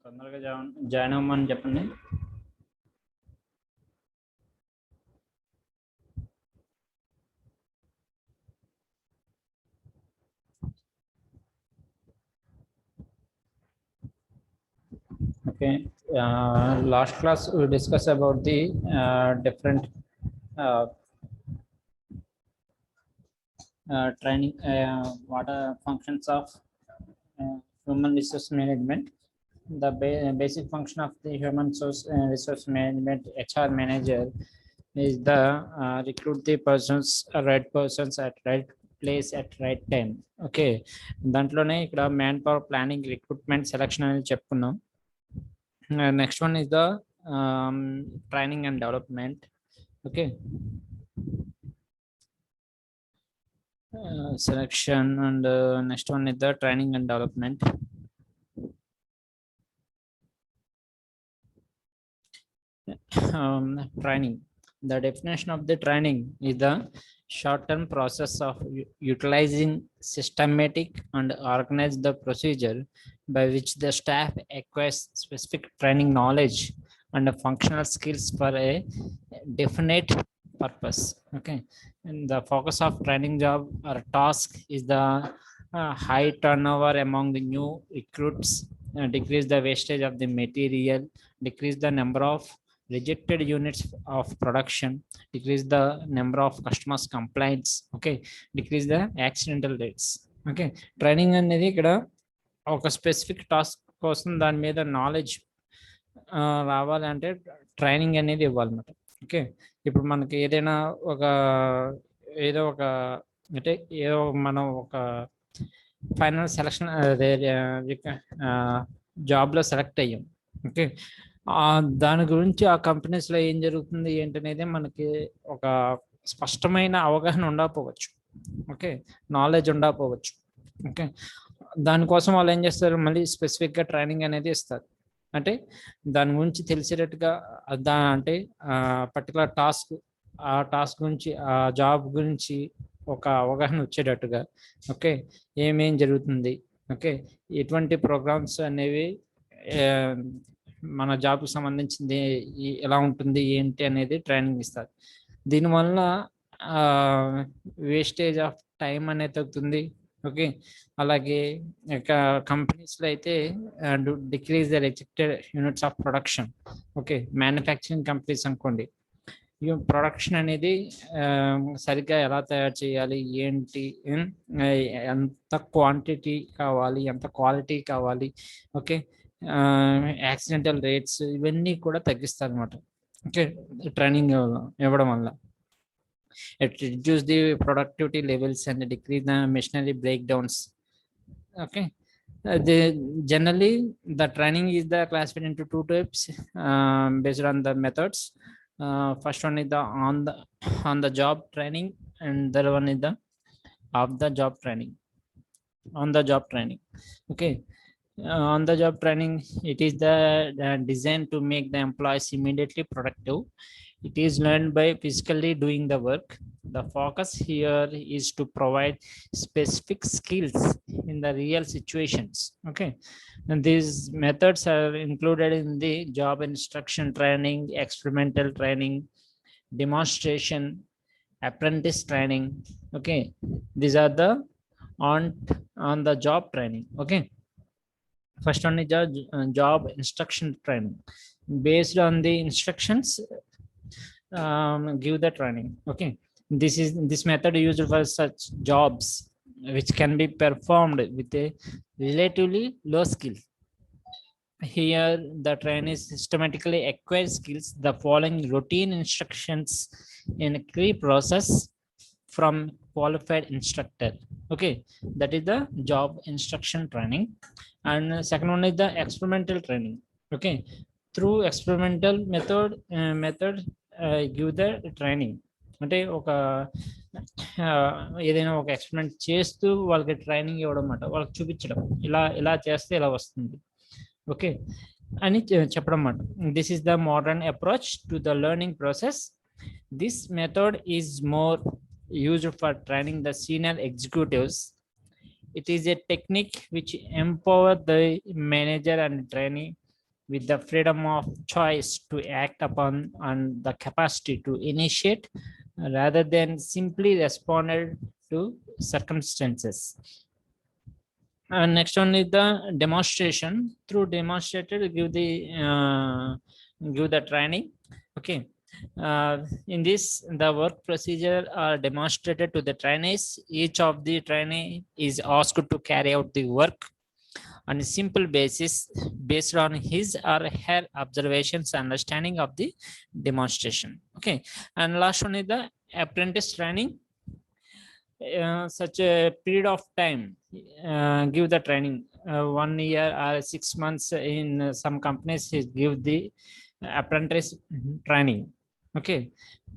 తొందరగా జాయిన్ అవ్వమని చెప్పండి. Okay, last class we discussed about the different training, what are functions of human resource management. The basic function of the human resource management HR manager is the recruit the right persons at right place at right time. Okay, దాంట్లోనే ఇక్కడ man power planning recruitment selection అని చెప్పుకున్నాం. Next one is the training and development. Okay, selection, and next one is the training and development. Training. The definition of the training is the short-term process of utilizing systematic and organized the procedure by which the staff acquires specific training knowledge and functional skills for a definite purpose. Okay, and the focus of training job or task is the high turnover among the new recruits, decrease the wastage of the material, decrease the number of rejected units of production, decrease the number of customers complaints. Okay, decrease the accidental rates. Okay, training అనేది ఇక్కడ ఒక specific task కోసం దాని మీద knowledge రావాలంటే training అనేది ఇవ్వాలన్నమాట. Okay, ఇప్పుడు మనకి ఏదైనా ఏదో ఒక అంటే ఏదో మనం ఒక ఫైనల్ సెలక్షన్ జాబ్లో సెలెక్ట్ అయ్యాం. ఓకే, దాని గురించి ఆ కంపెనీస్లో ఏం జరుగుతుంది ఏంటనేది మనకి ఒక స్పష్టమైన అవగాహన ఉండకపోవచ్చు. ఓకే, నాలెడ్జ్ ఉండకపోవచ్చు. ఓకే, దానికోసం వాళ్ళు ఏం చేస్తారు, మళ్ళీ స్పెసిఫిక్గా ట్రైనింగ్ అనేది ఇస్తారు. అంటే దాని గురించి తెలిసేటట్టుగా అంటే పర్టికులర్ ఆ టాస్క్ గురించి ఆ జాబ్ గురించి ఒక అవగాహన వచ్చేటట్టుగా. ఓకే, ఏమేం జరుగుతుంది, ఓకే, ఎటువంటి ప్రోగ్రామ్స్ అనేవి మన జాబ్కి సంబంధించింది ఎలా ఉంటుంది ఏంటి అనేది ట్రైనింగ్ ఇస్తారు. దీనివల్ల వేస్టేజ్ ఆఫ్ టైం అనేది తగ్గుతుంది. ఓకే, అలాగే కంపెనీస్లో అయితే decrease the rejected units of production. Okay, manufacturing companies అనుకోండి, ప్రొడక్షన్ అనేది సరిగ్గా ఎలా తయారు చేయాలి, ఏంటి, ఎంత క్వాంటిటీ కావాలి, ఎంత క్వాలిటీ కావాలి, ఓకే, యాక్సిడెంటల్ రేట్స్ ఇవన్నీ కూడా తగ్గిస్తారు అనమాట. ఓకే, ట్రైనింగ్ ఇవ్వడం వల్ల it reduce the productivity levels and decrease the machinery breakdowns. Okay, generally the training is the classified into two types based on the methods. First one is the on the job training, and the other one is the off the job training. On the job training, okay, on the job training, it is the designed to make the employees immediately productive. It is learned by physically doing the work. The focus here is to provide specific skills in the real situations. Okay, and these methods are included in the job instruction training, experimental training, demonstration, apprentice training. Okay, these are the on the job training. Okay, first one is job instruction training. Based on the instructions, give the training. Okay, this method used for such jobs which can be performed with a relatively low skill. Here the trainee systematically acquires skills the following routine instructions in a key process from qualified instructor. Okay, that is the job instruction training. And second one is the experimental training. Okay, through experimental method give the training. అంటే ఏదైనా ఒక experiment చేస్తూ వాళ్ళకి training ఇవ్వడం అన్నమాట, వాళ్ళకి చూపించడం, ఇలా చేస్తే ఇలా వస్తుంది, ఓకే అని చెప్పడం అన్నమాట. This is the modern approach to the learning process. This method is more used for training the senior executives It is a technique which empower the manager and trainee with the freedom of choice to act upon and the capacity to initiate rather than simply responded to circumstances. Next one is the demonstration. Through demonstrated, give the training. Okay. In this, the work procedure are demonstrated to the trainees. Each of the trainee is asked to carry out the work on a simple basis based on his or her observations, understanding of the demonstration. Okay. And last one is the apprentice training. Such a period of time give the training 1 year or 6 months in some companies give the apprentice training. Okay,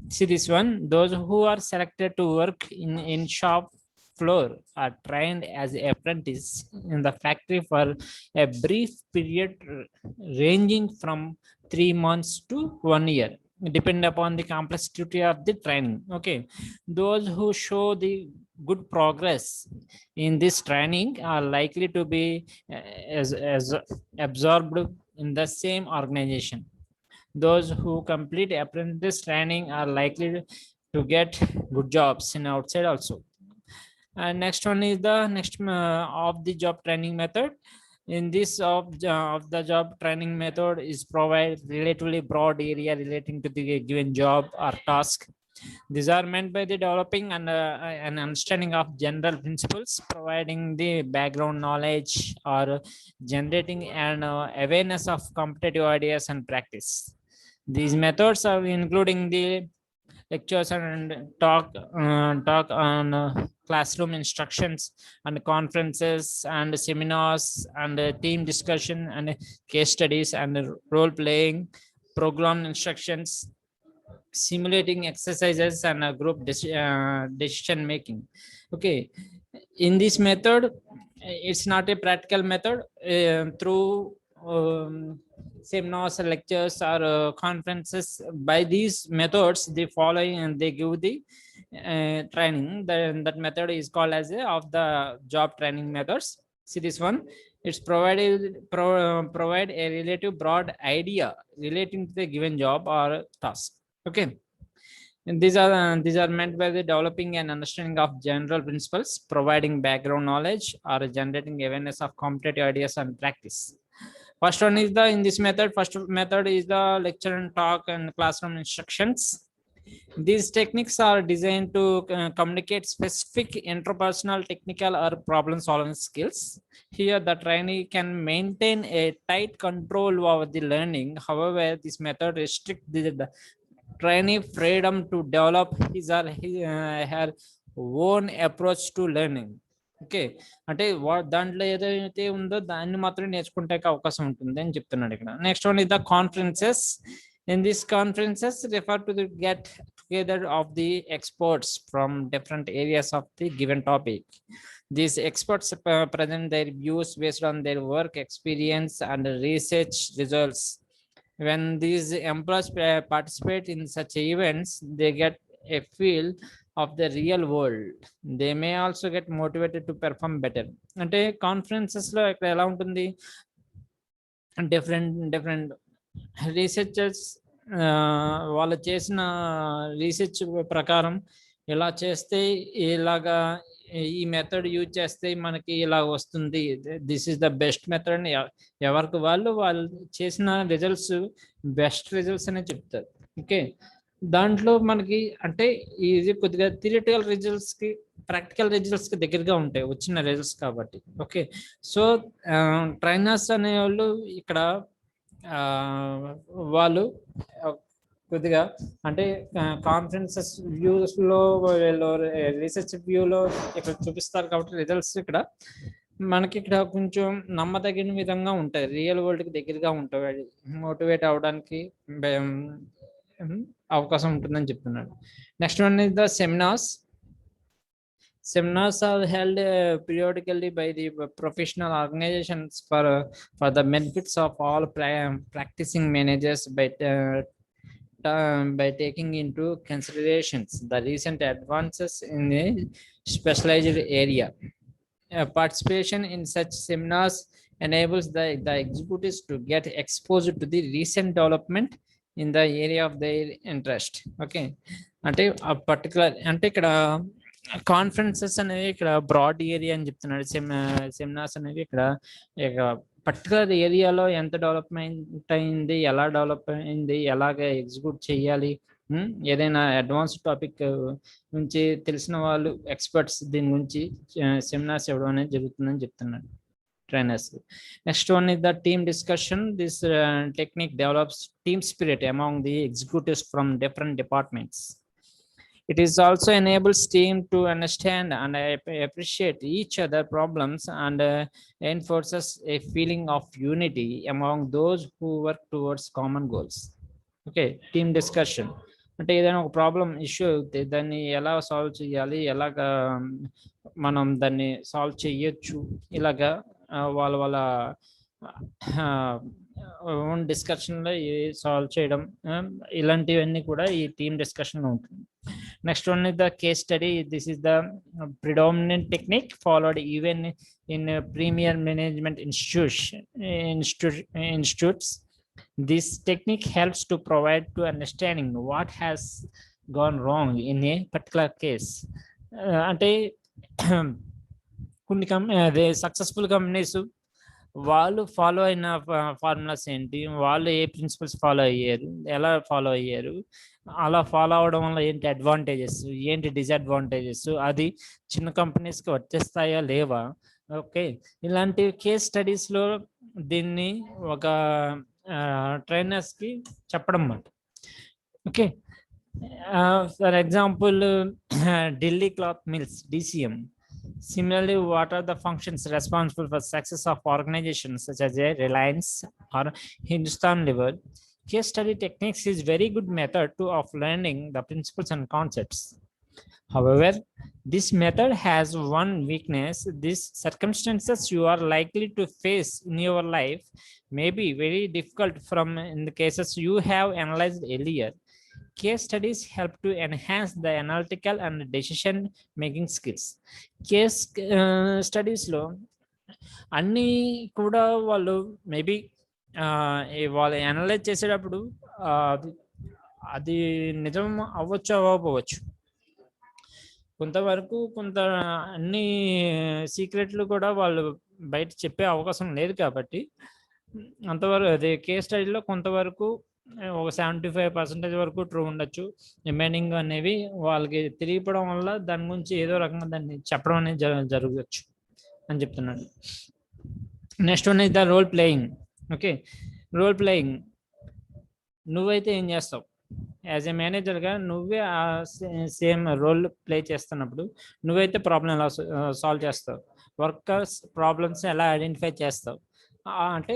see this one, those who are selected to work in shop floor are trained as apprentice in the factory for a brief period ranging from 3 months to 1 year, depend upon the complexity of the training. Okay, those who show the good progress in this training are likely to be as absorbed in the same organization. Those who complete apprentice training are likely to get good jobs in outside also. And next one is the next of the job training method. In this of the job training method is provide relatively broad area relating to the given job or task. These are meant by the developing and an understanding of general principles, providing the background knowledge or generating an awareness of competitive ideas and practice. These methods are including the lectures and talk on classroom instructions and conferences and seminars and team discussion and case studies and role playing, program instructions, simulating exercises and group decision making. Okay, in this method it's not a practical method. Through seminars, lectures or conferences, by these methods they follow and they give the training. That method is called as of the job training methods. See this one, it's provide a relative broad idea relating to the given job or task. Okay, and these are meant by the developing and understanding of general principles, providing background knowledge or generating awareness of competitive ideas and practice. First one is the in this method. First method is the lecture and talk and classroom instructions. These techniques are designed to communicate specific interpersonal, technical, or problem-solving skills. Here, the trainee can maintain a tight control over the learning. However, this method restricts the trainee freedom to develop his or her own approach to learning. Okay, అంటే దాంట్లో ఏదైతే ఉందో దాన్ని మాత్రం నేర్చుకుంటే అవకాశం ఉంటుంది అని చెప్తున్నాడు ఇక్కడ. Next one is the conferences. In these conferences refer to the get together of the experts from different areas of the given topic. These experts present their views based on their work experience and research results. When these employees participate in such events, they get a feel of the real world. They may also get motivated to perform better. అంటే conferences లో ఇక్కడ ఎలా ఉంటుంది, different researchers వాళ్ళు చేసిన research ప్రకారం ఇలా చేస్తే ఇలాగా ఈ మెథడ్ యూజ్ చేస్తే మనకి ఇలా వస్తుంది, this is the best method అని ఎవరికి వాళ్ళు చేసిన రిజల్ట్స్ బెస్ట్ రిజల్ట్స్ అనే చెప్తారు. ఓకే, దాంట్లో మనకి అంటే ఇది కొద్దిగా థియరిటికల్ రిజల్ట్స్ కి ప్రాక్టికల్ రిజల్ట్స్ కి దగ్గరగా ఉంటాయి వచ్చిన రిజల్ట్స్ కాబట్టి. ఓకే, సో ట్రైనర్స్ అనే వాళ్ళు ఇక్కడ వాళ్ళు కొద్దిగా అంటే కాన్ఫరెన్సెస్ వ్యూస్ లో రీసెర్చ్ వ్యూలో ఇక్కడ చూపిస్తారు కాబట్టి రిజల్ట్స్ ఇక్కడ మనకి ఇక్కడ కొంచెం నమ్మదగిన విధంగా ఉంటాయి, రియల్ వరల్డ్ కి దగ్గరగా ఉంటాయి, మోటివేట్ అవడానికి అవకాశం ఉంటుందని చెప్తున్నాడు. Next one is the seminars. Seminars are held periodically by the professional organizations for the benefits of all practicing managers by taking into considerations the recent advances in a specialized area. participation in such seminars enables the executives to get exposed to the recent development in the area of their interest. Okay, అంటే ఆ particular అంటే ఇక్కడ conferences అనేవి ఇక్కడ broad area అని చెప్తున్నాడు. Seminars అనేవి ఇక్కడ పర్టికులర్ ఏరియాలో ఎంత డెవలప్మెంట్ అయింది, ఎలా డెవలప్ అయింది, ఎలాగ ఎగ్జిక్యూట్ చేయాలి, ఏదైనా అడ్వాన్స్ టాపిక్ నుంచి తెలిసిన వాళ్ళు ఎక్స్పర్ట్స్ దీని గురించి సెమినార్స్ ఇవ్వడం అనేది జరుగుతుందని చెప్తున్నాడు trainers. Next one is the team discussion. This technique develops team spirit among the executives from different departments. It is also enables team to understand and appreciate each other problems and enforces a feeling of unity among those who work towards common goals. Okay, team discussion. అంటే ఏదైనా ఒక problem issue అవుతే దాన్ని ఎలా solve చేయాలి, ఎలాగా మనం దాన్ని సాల్వ్ చేయొచ్చు, ఇలాగా వాళ్ళ ఓన్ డిస్కషన్లో సాల్వ్ చేయడం, ఇలాంటివన్నీ కూడా ఈ టీమ్ డిస్కషన్లో ఉంటుంది. Next one is the case study. This is the predominant technique followed even in premier management institutes. This technique helps to provide to understanding what has gone wrong in a particular case. అంటే కొన్ని అదే successful companies వాళ్ళు follow అయిన formulas ఏంటి, వాళ్ళు ఏ principles follow అయ్యారు, ఎలా follow అయ్యారు, అలా ఫాలో అవడం వల్ల ఏంటి అడ్వాంటేజెస్, ఏంటి డిసడ్వాంటేజెస్, అది చిన్న కంపెనీస్కి వచ్చేస్తాయా లేవా. ఓకే, ఇలాంటి కేస్ స్టడీస్లో దీన్ని ఒక ట్రైనర్స్కి చెప్పడం అన్నమాట. Okay, for example Delhi cloth mills, DCM. Similarly, what are the functions responsible for success of organizations such as Reliance or Hindustan Lever? Case study techniques is very good method of learning the principles and concepts. However, this method has one weakness. These circumstances you are likely to face in your life may be very difficult from in the cases you have analyzed earlier. Case studies help to enhance the analytical and decision making skills. Case studies లో అన్నీ కూడా వాళ్ళు maybe వాళ్ళు analyse చేసేటప్పుడు అది నిజం అవ్వచ్చు అవ్వకపోవచ్చు, కొంతవరకు కొంత అన్ని సీక్రెట్లు కూడా వాళ్ళు బయట చెప్పే అవకాశం లేదు. కాబట్టి అంతవరకు అదే కేస్ స్టడీలో కొంతవరకు ఒక 75% వరకు ట్రూ ఉండొచ్చు, రిమైనింగ్ అనేవి వాళ్ళకి తెలియపడం వల్ల దాని గురించి ఏదో రకంగా దాన్ని చెప్పడం అనేది జరగవచ్చు అని చెప్తున్నాడు. Next one is the role playing. Okay, role playing. నువ్వైతే ఏం చేస్తావు యాజ్ ఏ మేనేజర్గా, నువ్వే ఆ సేమ్ రోల్ ప్లే చేస్తున్నప్పుడు నువ్వైతే ప్రాబ్లం ఎలా సాల్వ్ చేస్తావు, వర్కర్స్ ప్రాబ్లమ్స్ ఎలా ఐడెంటిఫై చేస్తావు, అంటే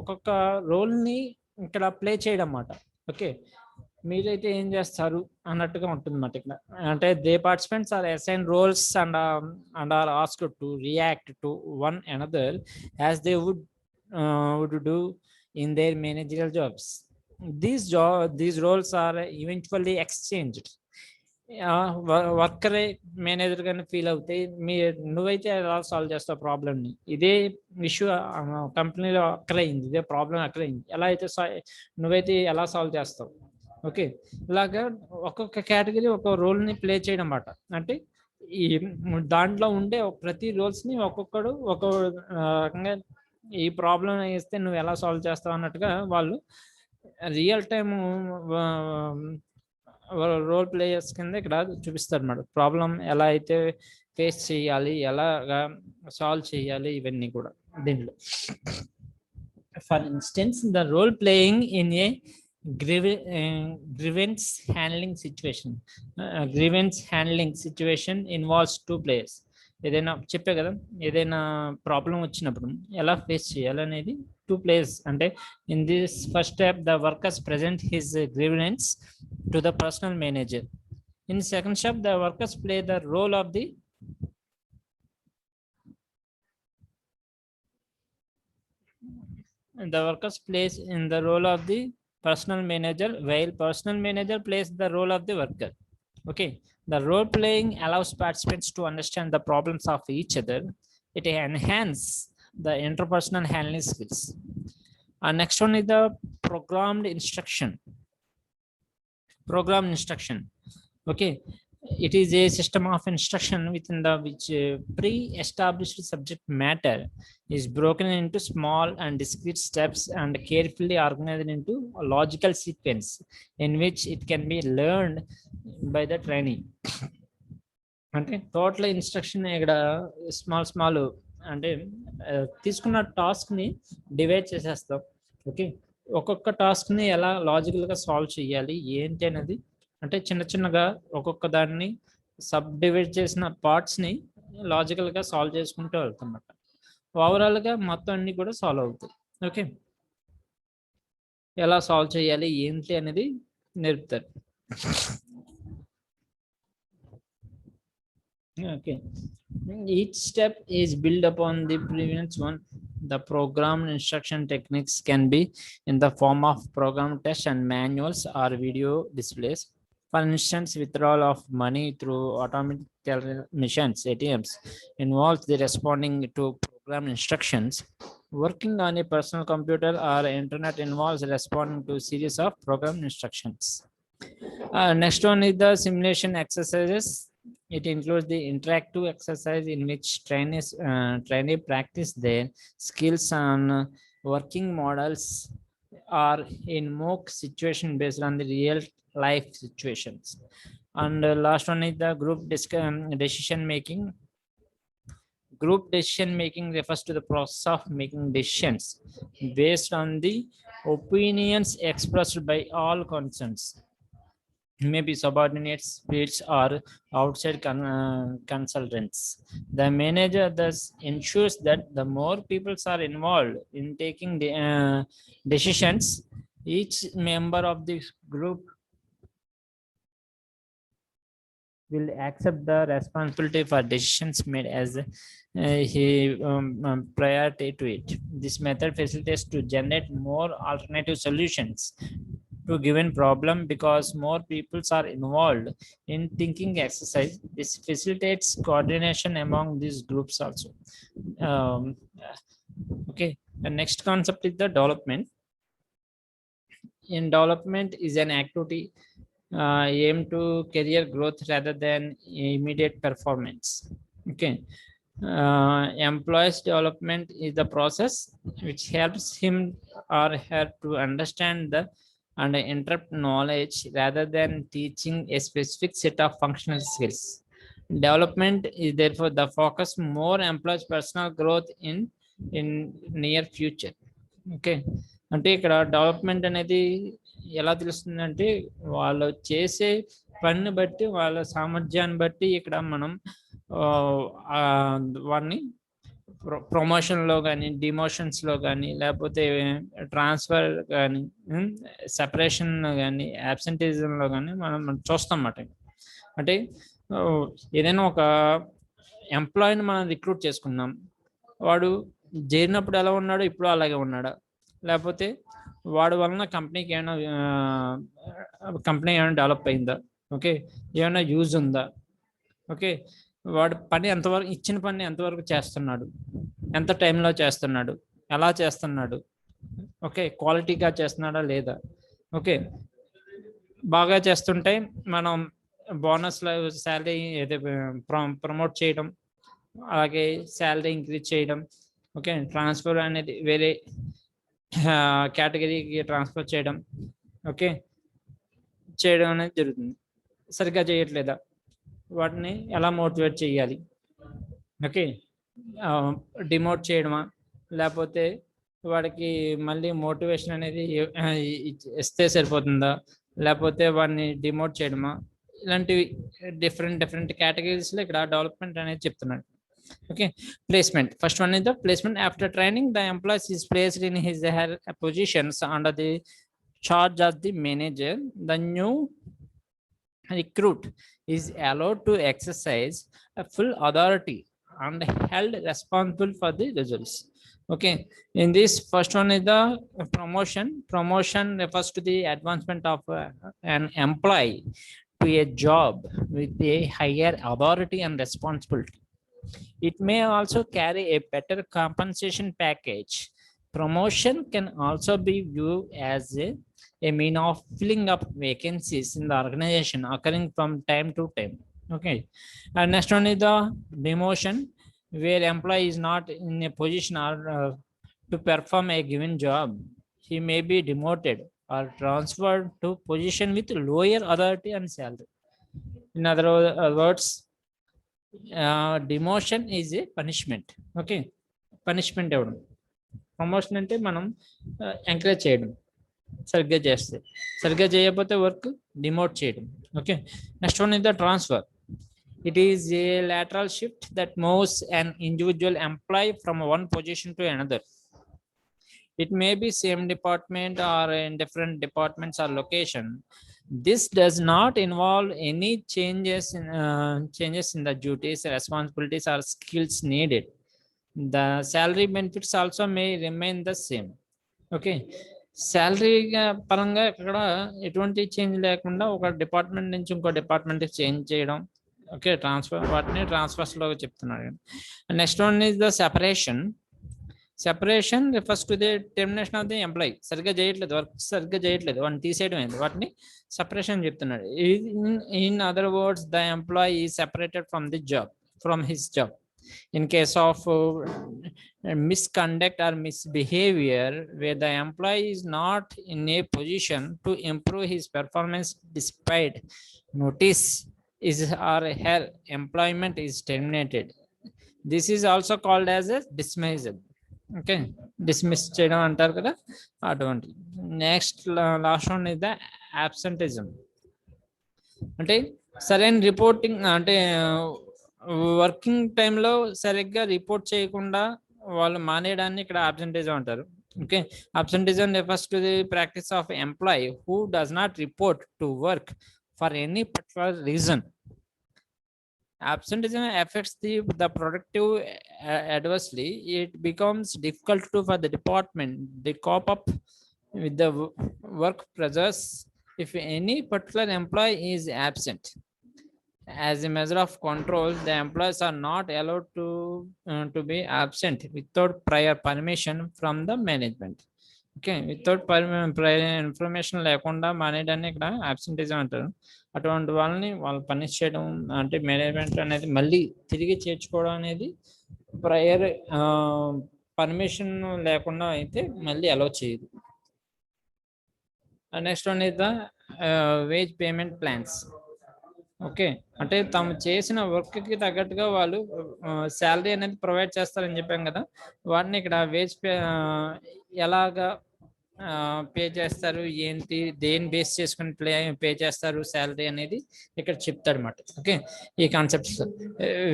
ఒక్కొక్క రోల్ని ఇక్కడ ప్లే చేయడం అన్నమాట. ఓకే, మీరైతే ఏం చేస్తారు అన్నట్టుగా ఉంటుంది అన్నమాట ఇక్కడ. అంటే they participants are assign roles and are asked to react to one another as they would do in their managerial jobs. These roles are eventually exchanged. వర్కరే మేనేజర్ గానే ఫీల్ అవుతాయి, నువ్వైతే ఎలా సాల్వ్ చేస్తావు ప్రాబ్లమ్ని, ఇదే ఇష్యూ కంపెనీలో అక్కరైంది, ఇదే ప్రాబ్లం అక్కరైంది, ఎలా అయితే నువ్వైతే ఎలా సాల్వ్ చేస్తావు. ఓకే, ఇలాగా ఒక్కొక్క కేటగిరీ ఒక రోల్ని ప్లే చేయడం అన్నమాట. అంటే ఈ దాంట్లో ఉండే ప్రతి రోల్స్ని ఒక్కొక్కడు ఒక రకంగా ఈ ప్రాబ్లం వేస్తే నువ్వు ఎలా సాల్వ్ చేస్తావు అన్నట్టుగా వాళ్ళు రియల్ టైమ్ రోల్ ప్లేయర్స్ కింద ఇక్కడ చూపిస్తారు అన్నమాట. ప్రాబ్లం ఎలా అయితే ఫేస్ చేయాలి, ఎలాగా సాల్వ్ చేయాలి, ఇవన్నీ కూడా దీంట్లో. For instance the role playing in a grievance handling situation involves two players. ఏదైనా చెప్పే కదా, ఏదైనా ప్రాబ్లం వచ్చినప్పుడు ఎలా ఫేస్ చేయాలి అనేది టూ ప్లేయర్స్. అంటే in this first step the workers present his grievance to the personnel manager. In second step the workers play the role of the plays in the role of the personal manager, while personal manager plays the role of the worker. Okay, the role playing allows participants to understand the problems of each other It enhances the interpersonal handling skills. Next one is the programmed instruction. Program instruction. Okay, it is a system of instruction within the which pre-established subject matter is broken into small and discrete steps and carefully organized into a logical sequence in which it can be learned by the training. అంటే total instruction ఇక్కడ small అంటే తీసుకున్న టాస్క్ని divide చేసేస్తాం. Okay, ఒక్కొక్క టాస్క్ని ఎలా లాజికల్గా solve చేయాలి ఏంటి అనేది అంటే చిన్నగా ఒక్కొక్క దాన్ని సబ్ డివైడ్ చేసిన పార్ట్స్ని లాజికల్గా సాల్వ్ చేసుకుంటూ వెళ్తామన్నమాట. ఓవరాల్గా మొత్తం అన్ని కూడా సాల్వ్ అవుతాయి. ఓకే, ఎలా సాల్వ్ చేయాలి ఏంటి అనేది నేర్పుతారు. Okay, each step is built upon the previous one. The programmed instruction techniques can be in the form of program tests and manuals or video displays. For instance, withdrawal of money through automatic teller machines, ATMs, involves the responding to program instructions. Working on a personal computer or internet involves responding to a series of program instructions. Next one is the simulation exercises. It includes the interactive exercise in which trainee practice their skills on working models or in mock situation based on the real life situations. And last one is the group decision making. Group decision making refers to the process of making decisions based on the opinions expressed by all concerns, maybe subordinates, peers, or outside consultants. The manager thus ensures that the more people are involved in taking the decisions, each member of this group will accept the responsibility for decisions made as he priority to it. This method facilitates to generate more alternative solutions to given problem because more people are involved in thinking exercise. This facilitates coordination among these groups also. Okay, the next concept is the development. In development is an activity aimed to career growth rather than immediate performance. Okay, employees development is the process which helps him or her to understand the and interrupt knowledge rather than teaching a specific set of functional skills. Development is therefore the focus more employees personal growth in near future. Okay, అంటే ఇక్కడ development అనేది ఎలా తెలుస్తుందంటే వాళ్ళు చేసే పనిని బట్టి వాళ్ళ సామర్థ్యాన్ని బట్టి ఇక్కడ మనం వాడిని ప్రమోషన్లో కానీ డిమోషన్స్లో కానీ లేకపోతే ట్రాన్స్ఫర్ కానీ సెపరేషన్ కానీ యాబ్సెంటిజంలో కానీ మనం చూస్తాం అన్నమాట. అంటే ఏదైనా ఒక ఎంప్లాయీని మనం రిక్రూట్ చేసుకున్నాం, వాడు చేరినప్పుడు ఎలా ఉన్నాడో ఇప్పుడు అలాగే ఉన్నాడా, లేకపోతే వాడి వలన కంపెనీకి ఏమైనా డెవలప్ అయిందా, ఓకే, ఏమైనా యూజ్ ఉందా, ఓకే, వాడు పని ఎంతవరకు ఇచ్చిన పని ఎంతవరకు చేస్తున్నాడు, ఎంత టైంలో చేస్తున్నాడు, ఎలా చేస్తున్నాడు, ఓకే, క్వాలిటీగా చేస్తున్నాడా లేదా. ఓకే, బాగా చేస్తుంటే మనం బోనస్లో శాలరీ ప్రమోట్ చేయడం, అలాగే శాలరీ ఇంక్రీజ్ చేయడం, ఓకే, ట్రాన్స్ఫర్ అనేది వేరే కేటగిరీకి ట్రాన్స్ఫర్ చేయడం, ఓకే, చేయడం అనేది జరుగుతుంది. సరిగ్గా చేయట్లేదా, వాటిని ఎలా మోటివేట్ చేయాలి, ఓకే, డిమోట్ చేయడమా, లేకపోతే వాడికి మళ్ళీ మోటివేషన్ అనేది ఇస్తే సరిపోతుందా, లేకపోతే వాడిని డిమోట్ చేయడమా, ఇలాంటివి డిఫరెంట్ కేటగిరీస్లో ఇక్కడ డెవలప్మెంట్ అనేది చెప్తున్నాడు. Okay, placement. First one is the placement. After training, the employee is placed in his or her positions under the charge of the manager. The new recruit is allowed to exercise a full authority and held responsible for the results. Okay, in this first one is the promotion. Promotion refers to the advancement of an employee to a job with a higher authority and responsibility. It may also carry a better compensation package. Promotion can also be viewed as a mean of filling up vacancies in the organization occurring from time to time. Okay. And next one is the demotion, where employee is not in a position or to perform a given job. He may be demoted or transferred to position with lower authority and salary. In other words, demotion is a punishment. Okay. Punishment ఇవ్వడం. Promotion అంటే మనం encourage చేయడం, సరిగ్గా చేస్తే. సరిగ్గా చేయకపోతే work డిమోట్ చేయడం. Okay. Next one is the transfer. It is a lateral shift that moves an individual employee from one position to another. It may be same department or in different departments or location. This does not involve any changes in the duties, responsibilities, or skills needed. The salary benefits also may remain the same. Okay. Salary పరంగా ఇక్కడ ఎటువంటి change లేకుండా ఒక department నుంచి ఇంకో department change చేయడం. Okay. Transfer, వాటిని ట్రాన్స్ఫర్స్లో చెప్తున్నాడు. Next one is the separation. Separation refers to the termination of the employee. సరిగ్గా చేయట్లేదు, వర్క్ సరిగ్గా చేయట్లేదు, వాటిని తీసేయడం అయింది, వాటిని సెపరేషన్ చెప్తున్నాడు. In other words, the employee is separated from the job, from his job. In case of misconduct or misbehavior, where the employee is not in a position to improve his performance despite notice, his or her employment is terminated. This is also called as a dismissal. Okay. Dismiss చేయడం అంటారు కదా, అటువంటి. Next last one is the absenteeism. అంటే సరైన reporting, అంటే working టైంలో సరిగ్గా report చేయకుండా వాళ్ళు మానేయడాన్ని ఇక్కడ అబ్సెంటిజం అంటారు. Okay. Absenteeism refers to the practice of employee who does not report to work for any particular reason. Absenteeism affects the productive adversely. It becomes difficult for the department to cope up with the work pressures if any particular employee is absent. As a measure of control, the employees are not allowed to be absent without prior permission from the management. Okay. Without prior information లేకుండా మానేయడాన్ని ఇక్కడ absenteeism అంటారు. అటువంటి వాళ్ళని వాళ్ళు punish చేయడం, అంటే management అనేది మళ్ళీ తిరిగి చేర్చుకోవడం అనేది ప్రయర్ పర్మిషన్ లేకుండా అయితే మళ్ళీ అలౌ చేయదు. Next one is the wage payment plans. Okay. అంటే తాము చేసిన వర్క్కి తగ్గట్టుగా వాళ్ళు శాలరీ అనేది ప్రొవైడ్ చేస్తారని చెప్పాం కదా, వాటిని ఇక్కడ వేజ్ ఎలాగా పే చేస్తారు, ఏంటి, దేని బేస్ చేసుకుని పే చేస్తారు శాలరీ అనేది ఇక్కడ చెప్తాడు అన్నమాట. ఓకే. ఈ concepts.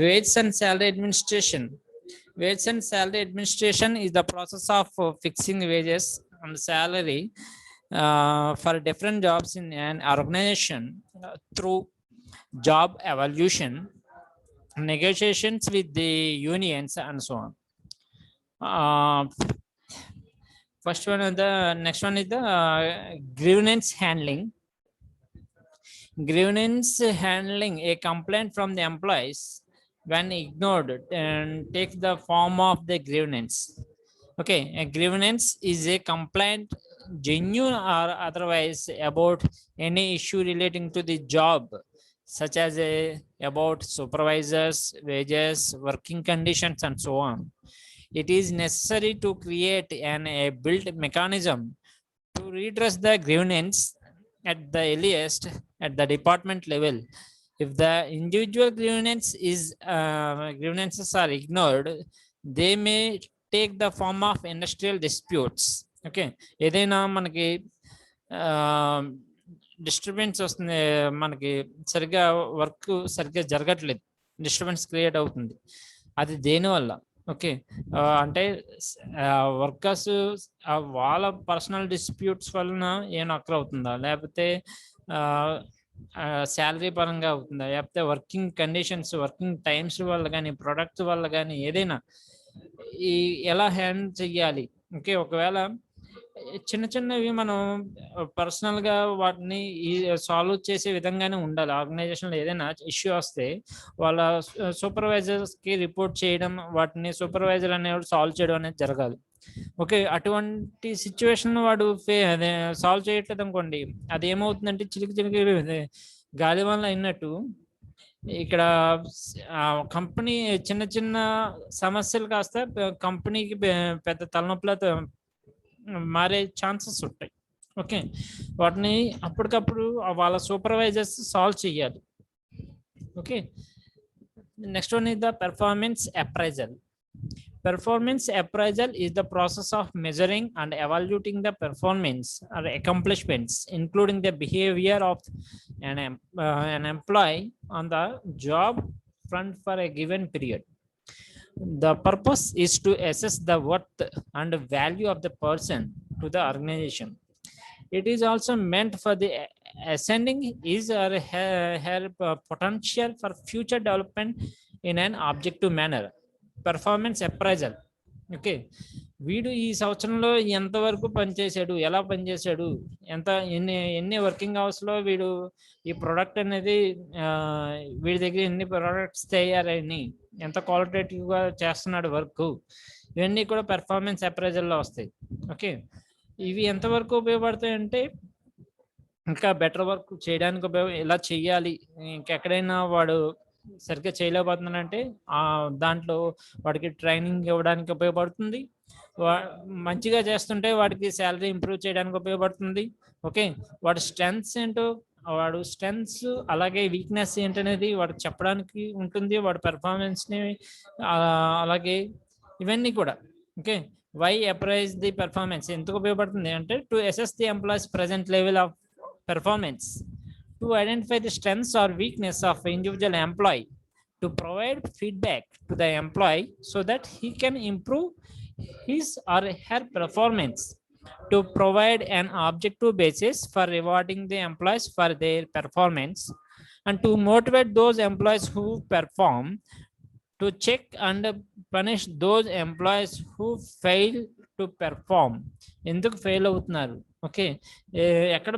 Wage and salary administration. Wage and salary administration is the process of fixing wages and salary for different jobs in an organization through job evaluation, negotiations with the unions, and so on. First one, next one is the grievance handling. Grievance handling, a complaint from the employees when ignored and takes the form of the grievance. Okay, a grievance is a complaint, genuine or otherwise, about any issue relating to the job, such as about supervisors, wages, working conditions, and so on. It is necessary to create a built mechanism to redress the grievance at the earliest at the department level. If the individual grievances are ignored, they may take the form of industrial disputes. Okay, ఏదైనా మనకి disturbance వస్తుంది, మనకి సరిగ్గా work సరిగ్గా జరగట్లేదు, disturbance create అవుతుంది, అది దేనివల్ల? ఓకే. అంటే వర్కర్స్ వాళ్ళ పర్సనల్ డిస్ప్యూట్స్ వలన ఏమైనా అక్కర్ అవుతుందా, లేకపోతే శాలరీ పరంగా అవుతుందా, లేకపోతే వర్కింగ్ కండిషన్స్, వర్కింగ్ టైమ్స్ వల్ల కానీ, ప్రొడక్ట్స్ వల్ల కానీ, ఏదైనా ఎలా హ్యాండిల్ చెయ్యాలి? ఓకే. ఒకవేళ చిన్న చిన్నవి మనం పర్సనల్గా వాటిని సాల్వ్ చేసే విధంగానే ఉండాలి. ఆర్గనైజేషన్లో ఏదైనా ఇష్యూ వస్తే వాళ్ళ సూపర్వైజర్స్కి రిపోర్ట్ చేయడం, వాటిని సూపర్వైజర్ అనేవాడు సాల్వ్ చేయడం అనేది జరగాలి. ఓకే, అటువంటి సిచ్యువేషన్ వాడు అదే సాల్వ్ చేయట్లేదు అనుకోండి, అది ఏమవుతుందంటే చిలికి చిలికి గాలి వల్ల అయినట్టు ఇక్కడ కంపెనీ చిన్న చిన్న సమస్యలు కాస్త కంపెనీకి పెద్ద తలనొప్పులతో మారే ఛాన్సెస్ ఉంటాయి. ఓకే, వాటిని అప్పటికప్పుడు వాళ్ళ సూపర్వైజర్స్ సాల్వ్ చేయాలి. Okay, next one is the performance appraisal. Performance appraisal is the process of measuring and evaluating the performance or accomplishments, including the behavior of an employee on the job front for a given period. The purpose is to assess the worth and value of the person to the organization. It is also meant for the ascending his or her potential for future development in an objective manner. Performance appraisal. Okay, వీడు ఈ సంవత్సరంలో ఎంతవరకు పనిచేశాడు, ఎలా పనిచేశాడు, ఎన్ని working అవర్స్లో వీడు ఈ ప్రోడక్ట్ అనేది వీడి దగ్గర ఎన్ని ప్రోడక్ట్స్ తయారని, ఎంత క్వాలిటేటివ్గా చేస్తున్నాడు వర్క్, ఇవన్నీ కూడా పెర్ఫార్మెన్స్ అప్రైజల్లో వస్తాయి. ఓకే, ఇవి ఎంతవరకు ఉపయోగపడతాయంటే ఇంకా బెటర్ వర్క్ చేయడానికి ఇలా చెయ్యాలి, ఇంకెక్కడైనా వాడు సరిగ్గా చేయలేకపోతున్నాడంటే దాంట్లో వాడికి ట్రైనింగ్ ఇవ్వడానికి ఉపయోగపడుతుంది. మంచిగా చేస్తుంటే వాడికి శాలరీ ఇంప్రూవ్ చేయడానికి ఉపయోగపడుతుంది. ఓకే, వాడి స్ట్రెంగ్స్ ఏంటో, వాడు స్ట్రెంగ్స్ అలాగే వీక్నెస్ ఏంటనేది వాడికి చెప్పడానికి ఉంటుంది, వాడి పెర్ఫార్మెన్స్ని. అలాగే ఇవన్నీ కూడా. Okay, why appraise the performance ఎందుకు ఉపయోగపడుతుంది అంటే to assess the employees present level of performance, to identify the strengths or weakness of individual employee, to provide feedback to the employee so that he can improve his or her performance, to provide an objective basis for rewarding the employees for their performance, and to motivate those employees who perform, to check and punish those employees who fail to perform. ఎందుకు fail అవుతున్నారు, okay, ఎక్కడ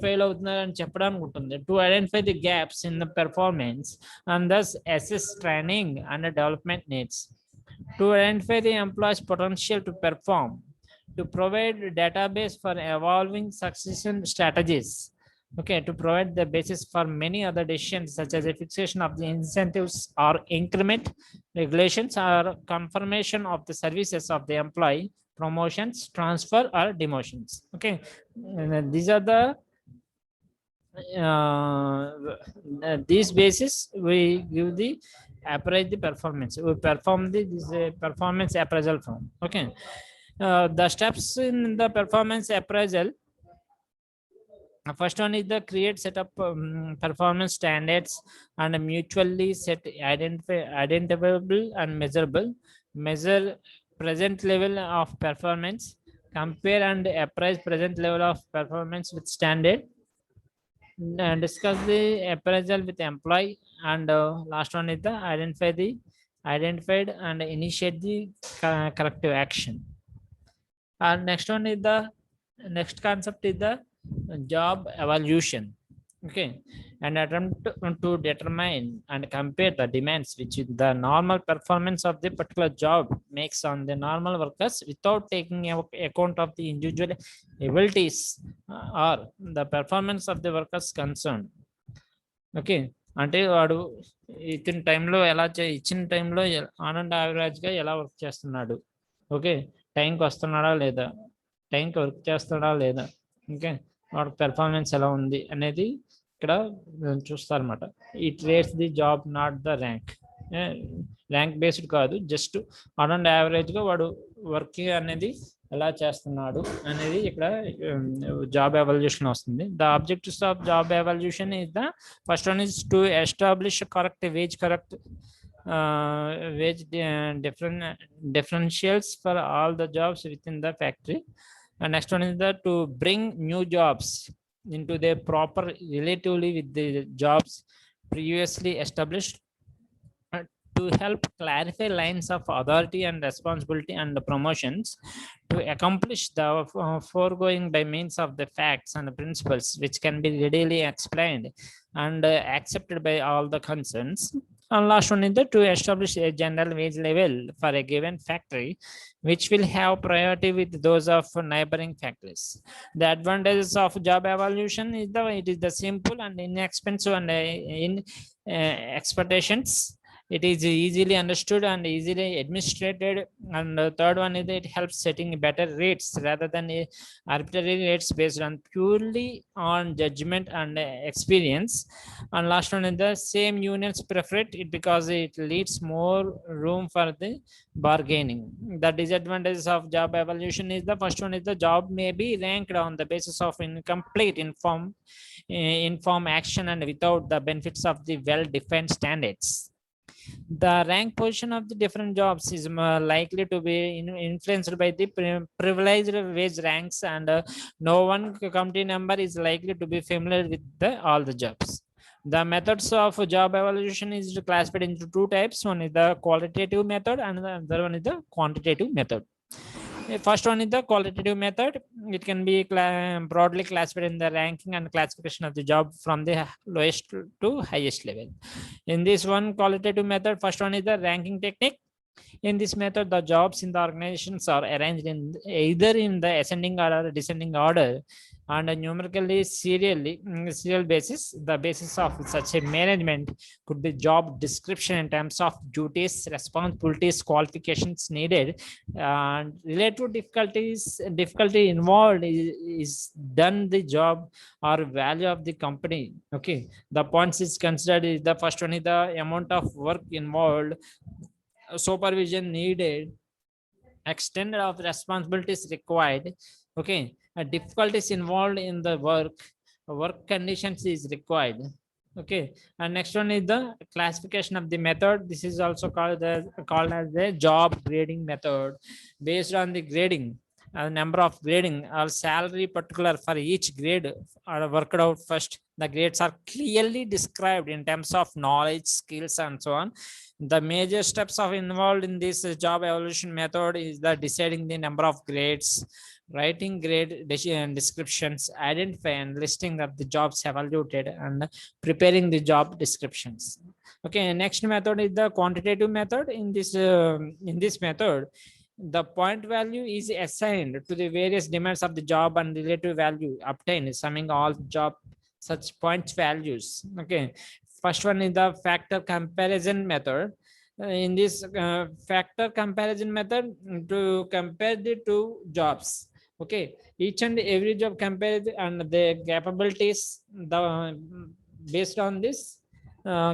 fail అవుతున్నారు అని చెప్పడానికి ఉంటుంది. To identify the gaps in the performance and thus assess training and development needs, to identify the employees potential to perform, to provide database for evolving succession strategies, okay, to provide the basis for many other decisions such as a fixation of the incentives or increment, regulations or confirmation of the services of the employee, promotions, transfer or demotions. Okay, these are the these basis we give the appraise the performance, we perform this performance appraisal form. Okay, the steps in the performance appraisal. First one is the create set up performance standards and mutually set identifiable and measurable. Measure present level of performance, compare and appraise present level of performance with standard, and discuss the appraisal with employee, and last one is the identified and initiate the corrective action. And next one is the next concept is the job evaluation. Okay, and attempt to determine and compare the demands which the normal performance of the particular job makes on the normal workers without taking account of the individual abilities or the performance of the workers concerned. Okay, అంటే వాడు ఇచ్చిన టైంలో ఇచ్చిన టైంలో on and యావరేజ్గా ఎలా work చేస్తున్నాడు, okay, టైంకి వస్తున్నాడా లేదా, టైంకి వర్క్ చేస్తున్నాడా లేదా, ఓకే, వాడి పెర్ఫార్మెన్స్ ఎలా ఉంది అనేది ఇక్కడ చూస్తారన్నమాట. It rates the job not the rank based కాదు, జస్ట్ ఆన్ అండ్ యావరేజ్గా వాడు వర్క్ అనేది ఎలా చేస్తున్నాడు అనేది ఇక్కడ జాబ్ ఎవాల్యుయేషన్ వస్తుంది. The objectives of job evaluation is the first one is to establish correct wage differentials for all the jobs within the factory. And next one is that to bring new jobs into their proper relatively with the jobs previously established, to help clarify lines of authority and responsibility and promotions to accomplish the foregoing by means of the facts and the principles which can be readily explained and accepted by all the concerns. And last one is to establish a general wage level for a given factory, which will have priority with those of neighboring factories. The advantages of job evaluation is it is the simple and inexpensive and in expectations. It is easily understood and easily administrated. And the third one is that it helps setting better rates rather than arbitrary rates based on purely on judgment and experience. And last one is the same unions prefer it because it leaves more room for the bargaining. The disadvantages of job evaluation is the first one is the job may be ranked on the basis of incomplete inform action and without the benefits of the well-defined standards. The rank position of the different jobs is likely to be influenced by the privileged wage ranks, and no one committee member is likely to be familiar with all the jobs. The methods of job evaluation is classified into two types. One is the qualitative method and the other one is the quantitative method. First one is the qualitative method. It can be broadly classified in the ranking and classification of the job from the lowest to highest level. In this one qualitative method, first one is the ranking technique. In this method, the jobs in the organizations are arranged in either in the ascending or descending order and numerically serial basis. The basis of such a management could be job description in terms of duties, responsibilities, qualifications needed, and related difficulty involved is done the job or value of the company. Okay, the points is considered is the first one is the amount of work involved, supervision needed, extent of responsibilities required. Okay, difficulties involved in the work conditions is required. Okay, and next one is the classification of the method. This is also called as the job grading method. Based on the grading, number of grading or salary particular for each grade are worked out first. The grades are clearly described in terms of knowledge, skills, and so on. The major steps of involved in this job evaluation method is the deciding the number of grades, writing grade descriptions, identify and listing of the jobs evaluated, and preparing the job descriptions. Okay, next method is the quantitative method. In this method, the point value is assigned to the various demands of the job and relative value obtained, summing all job such points values. Okay, first one is the factor comparison method. In this factor comparison method, to compare the two jobs. Okay, each and every job compared and the capabilities based on this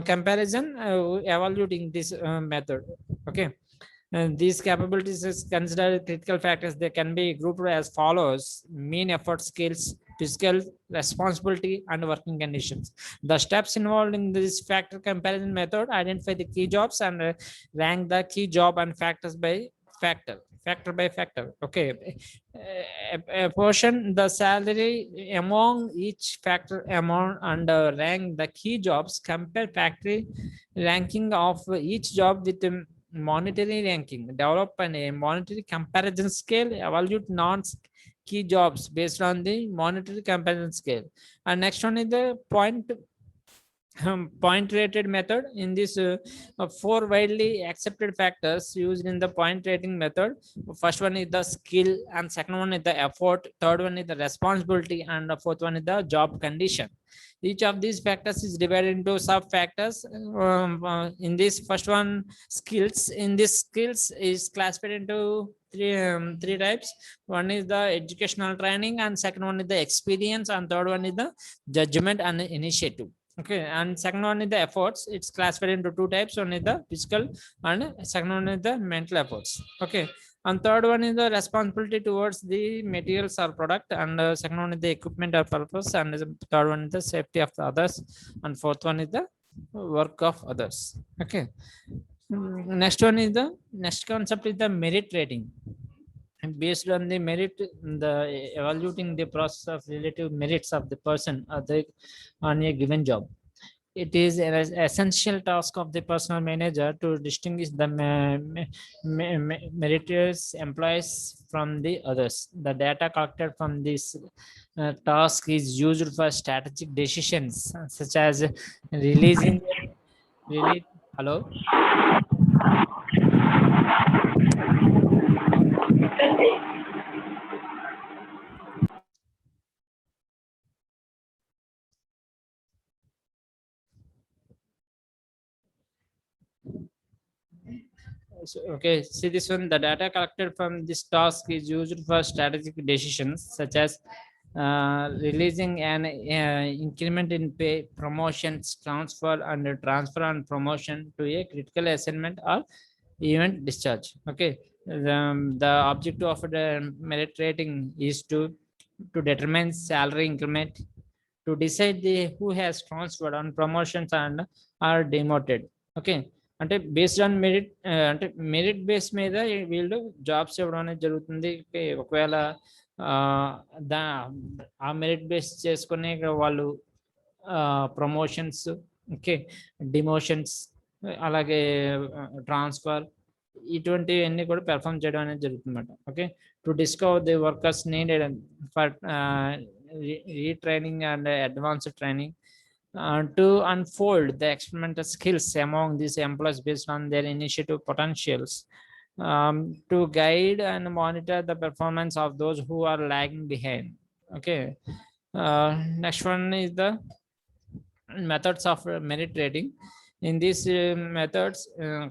comparison evaluating this method. Okay, and these capabilities is considered critical factors. They can be grouped as follows: mean effort, skills, physical responsibility, and working conditions. The steps involved in this factor comparison method: identify the key jobs and rank the key job and factors by factor by factor. Okay, apportion the salary among each factor amount and rank the key jobs. Compare factory ranking of each job with the monetary ranking. Develop a monetary comparison scale. Evaluate non-key jobs based on the monetary comparison scale. And next one is the point rated method. In this four widely accepted factors used in the point rating method. First one is the skill, and second one is the effort, third one is the responsibility, and the fourth one is the job condition. Each of these factors is divided into sub factors. In this first one, skills. In this skills is classified into three types. One is the educational training, and second one is the experience, and third one is the judgment and initiative. Okay, and second one is the efforts. It's classified into two types. One is the physical and second one is the mental efforts. Okay, and third one is the responsibility towards the materials or product, and second one is the equipment or purpose, and the third one is the safety of the others, and fourth one is the work of others. Okay, next one is the next concept is the merit rating. And based on the merit, the evaluating the process of relative merits of the person on a given job. It is an essential task of the personal manager to distinguish the meritorious employees from the others. The data collected from this task is used for strategic decisions such as releasing release. Hello. So, okay, see this one. The data collected from this task is used for strategic decisions such as releasing an increment in pay, promotions, transfer, and transfer and promotion to a critical assignment or event discharge. Okay, the objective of the merit rating is to determine salary increment, to decide the who has transferred on promotions and are demoted. Okay, అంటే based on merit, అంటే merit base మీద వీళ్ళు jobs ఇవ్వడం అనేది జరుగుతుంది. ఒకవేళ ఆ, దా ఆ మెరిట్ బేస్ చేసుకుని వాళ్ళు ప్రమోషన్స్, ఓకే, డిమోషన్స్, అలాగే ట్రాన్స్ఫర్, ఇటువంటివన్నీ కూడా పెర్ఫామ్ చేయడం అనేది జరుగుతుంది అన్నమాట. Okay, to discover the workers needed for retraining and advanced training, to unfold the experimental skills among these employees based on their initiative potentials, to guide and monitor the performance of those who are lagging behind. Okay, next one is the methods of merit rating. In these methods,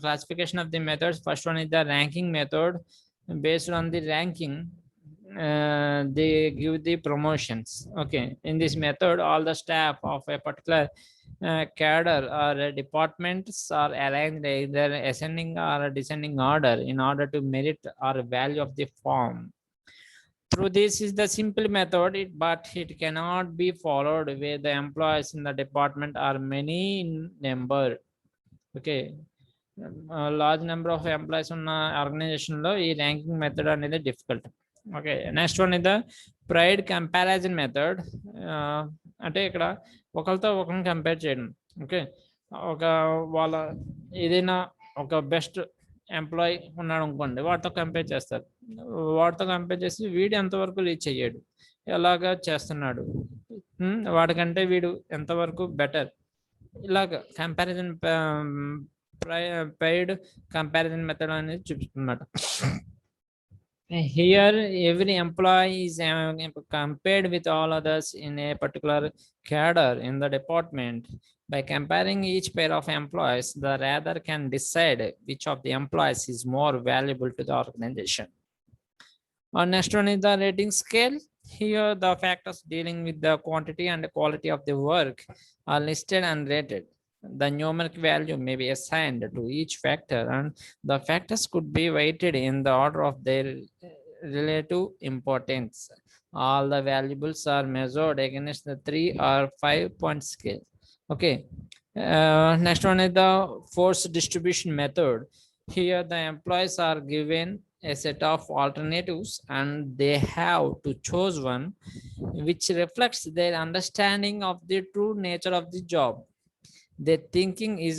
classification of the methods, first one is the ranking method. Based on the ranking, they give the promotions. Okay, in this method all the staff of a particular cadre or departments are aligned either ascending or descending order in order to merit or value of the form. Through this is the simple method, but it cannot be followed where the employees in the department are many in number. Okay, large number of employees ఉన్న organisation లో ఈ ranking method అనేది difficult. Okay, next one is the pride comparison method. అంటే ఇక్కడ ఒకరితో ఒకరిని compare చేయడం. Okay, ఒక వాళ్ళ ఏదైనా ఒక బెస్ట్ ఎంప్లాయీ ఉన్నాడు అనుకోండి, వాటితో కంపేర్ చేస్తారు. వాటితో కంపేర్ చేసి వీడు ఎంతవరకు రీచ్ అయ్యాడు, ఎలాగా చేస్తున్నాడు, వాడికంటే వీడు ఎంతవరకు బెటర్, ఇలాగ కంపారిజన్, ప్రైడ్ కంపారిజన్ మెథడ్ అనేది చూపిస్తున్నమాట. Here every employee is compared with all others in a particular cadre in the department. By comparing each pair of employees, the rather can decide which of the employees is more valuable to the organization. Next one is the rating scale. Here the factors dealing with the quantity and quality of the work are listed and rated. The numeric value may be assigned to each factor, and the factors could be weighted in the order of their relative importance. All the variables are measured against the 3 or 5 point scale. Okay, next one is the force distribution method. Here the employees are given a set of alternatives and they have to choose one which reflects their understanding of the true nature of the job. Their thinking is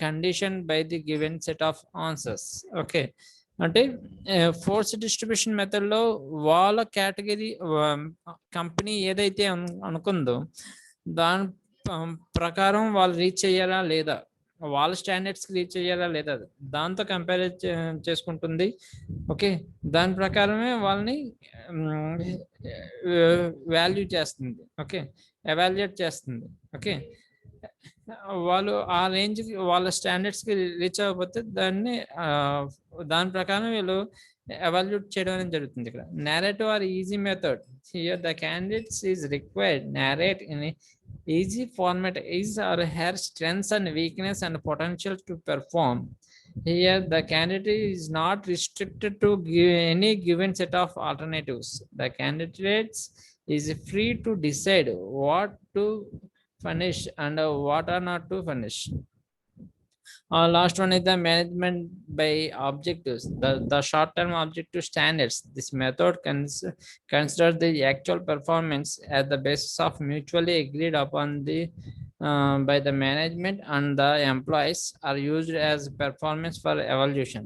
conditioned by the given set of answers. Okay, అంటే force distribution method లో వాళ్ళ category company ఏదైతే అనుకుందో దాని ప్రకారం వాళ్ళు reach అయ్యారా లేదా, వాళ్ళ స్టాండర్డ్స్కి రీచ్ అయ్యారా లేదా, దాంతో కంపేర్ చేసుకుంటుంది. ఓకే, దాని ప్రకారమే వాళ్ళని వాల్యూ చేస్తుంది. ఓకే, ఎవాల్యుయేట్ చేస్తుంది. ఓకే, వాళ్ళు ఆ రేంజ్కి వాళ్ళ స్టాండర్డ్స్కి రీచ్ అవ్వకపోతే దాని ప్రకారం వీళ్ళు ఎవాల్యుయేట్ చేయడం అనేది జరుగుతుంది. ఇక్కడ narrative or easy method. Here the candidates is required narrate in a easy format his or her strengths and weakness and potential to perform. Here the candidate is not restricted to give any given set of alternatives. The candidates is free to decide what to furnish and what are not to furnish. Last one is the management by objectives, the short-term objective standards. This method considers the actual performance as the basis of mutually agreed upon the by the management and the employees are used as performance for evaluation.